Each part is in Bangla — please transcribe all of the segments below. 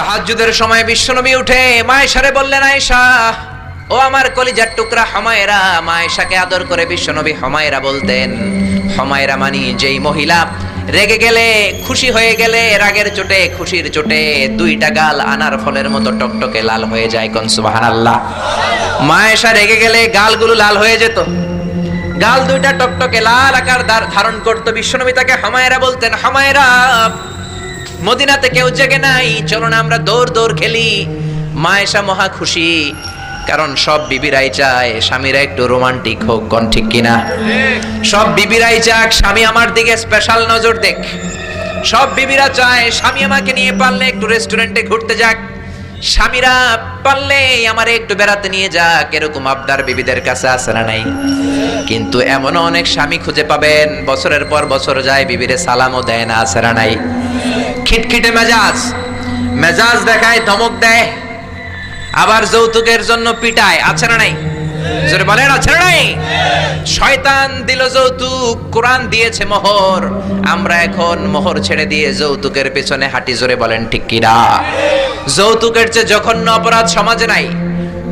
তাহাজ্জুদের সময় বিশ্বনবী উঠে মায়েশারে বললেন, আয়েশা ও আমার কলিজার টুকরা হুমায়রা। মায়েশাকে আদর করে বিশ্বনবী হুমায়রা বলতেন। হুমায়রা মানি যেই মহিলা রেগে গেলে, খুশি হয়ে গেলে, রাগের চোটে, খুশির চোটে দুইটা গাল আনার ফলের মতো টকটকে লাল হয়ে যায়। কোন সুবহানাল্লাহ। মায়েশা রেগে গেলে গালগুলো লাল হয়ে যেত, গাল দুইটা টকটকে লাল আকার ধারণ করত। বিশ্বনবী তাকে হুমায়রা বলতেন, হুমায়রা মদিনাতে কেউ জেগে নাই, চলো না আমরা দৌড় দৌড় খেলি। মায়েশা মহা খুশি, কারণ সব বিবিরাই চায় স্বামীরা একটু রোমান্টিক হোক। কোন ঠিক কিনা? সব বিবিরাই চাক স্বামী আমার দিকে স্পেশাল নজর দেখ। সব বিবিরা চায় স্বামী আমাকে নিয়ে পারলে একটু রেস্টুরেন্টে ঘুরতে যাক, স্বামীরা পারলে আমারে একটু বেড়াতে নিয়ে যাক। এরকম আবদার বিবিদের কাছে আছে না নাই? কিন্তু এমন অনেক স্বামী খুঁজে পাবেন বছরের পর বছর যায়, বিবিরে সালামও দেয় না। আছে না নাই? খিটখিটে মেজাজ দেখায়, ধমক দেয়, আবার যৌতুকের জন্য পিটায়। আছে না নাই? জোরে বলেন, আছে না নাই? শয়তান দিল যৌতুক, কোরআন দিয়েছে মোহর। আমরা এখন মোহর ছেড়ে দিয়ে যৌতুকের পেছনে হাঁটি। জোরে বলেন ঠিক কিনা? যৌতুকের চেয়ে জঘন্য অপরাধ সমাজে নাই।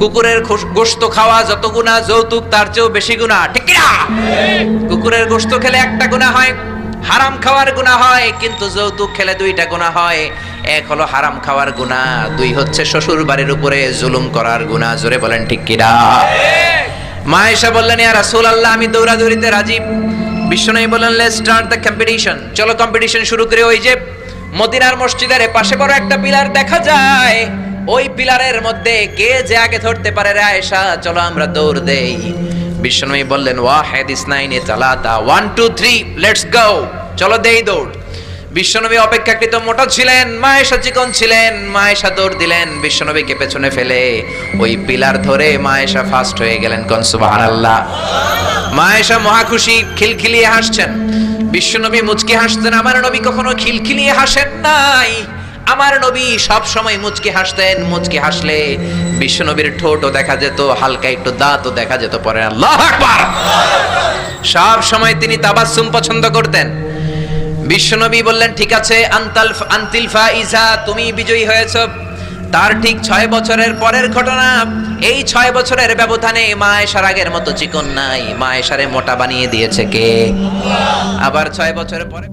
কুকুরের গোশত খাওয়া যত গুনাহ, যৌতুক তার চেয়েও বেশি গুনাহ। ঠিক কিনা? কুকুরের গোশত খেলে একটা গুনাহ হয়, হারাম খাওয়ার গুনাহ হয়, কিন্তু যৌতুক খেলে দুইটা গুনাহ হয়। এক হলো হারাম খাওয়ার গুনাহ, দুই হচ্ছে শ্বশুর বাড়ির উপরে জুলুম করার গুনাহ। জোরে বলেন ঠিক কিনা? মায়েশা বললেন, ইয়া রাসূলুল্লাহ আমি দৌড়াদৌড়িতে রাজি। বিশ্বনবী বললেন, লেটস স্টার্ট দ্য কম্পিটিশন। চলো কম্পিটিশন শুরু করি। ওই যে মদিনার মসজিদের পাশে বড় একটা পিলার দেখা যায়, ওই পিলারের মধ্যে কে যে আগে ধরতে পারে রে আয়েশা, চলো আমরা দৌড় দেই। বিশ্বনবী বললেন, ওয়াহিদ ইসনাইনি তালাতা, 1 2 3 লেটস গো। চলো দেই দৌড়। বিশ্বনবী অপেক্ষাকৃত মোটা ছিলেন, মায়েশা চিকন ছিলেন। মায়েশা দৌড় দিলেন, বিশ্বনবীকে পেছনে ফেলে ওই পিলার ধরে মায়েশা ফার্স্ট হয়ে গেলেন। কোন সুবহানাল্লাহ। মায়েশা মহা খুশি, খিলখিলিয়ে হাসছেন। বিশ্বনবী মুচকি হাসতেন। আমার নবী কখনো খিলখিলিয়ে হাসেন নাই। আমার নবী সব সময় মুচকি হাসতেন। মুচকি হাসলে বিশ্বনবীর ঠোঁটও দেখা যেত, হালকা একটু দাঁতও দেখা যেত। পরে আল্লাহু আকবার। সব সময় তিনি তাবাসসুম পছন্দ করতেন। বিশ্বনবী বললেন, ঠিক আছে, আনতিল ফাইজা, তুমি বিজয়ী হয়েছো। তার ঠিক 6 বছরের পরের ঘটনা। এই 6 বছরের ব্যবধানে মায়েশার আগের মতো চিকন নাই, মায়েশারে মোটা বানিয়ে দিয়েছে কে? আবার 6 বছরের পরে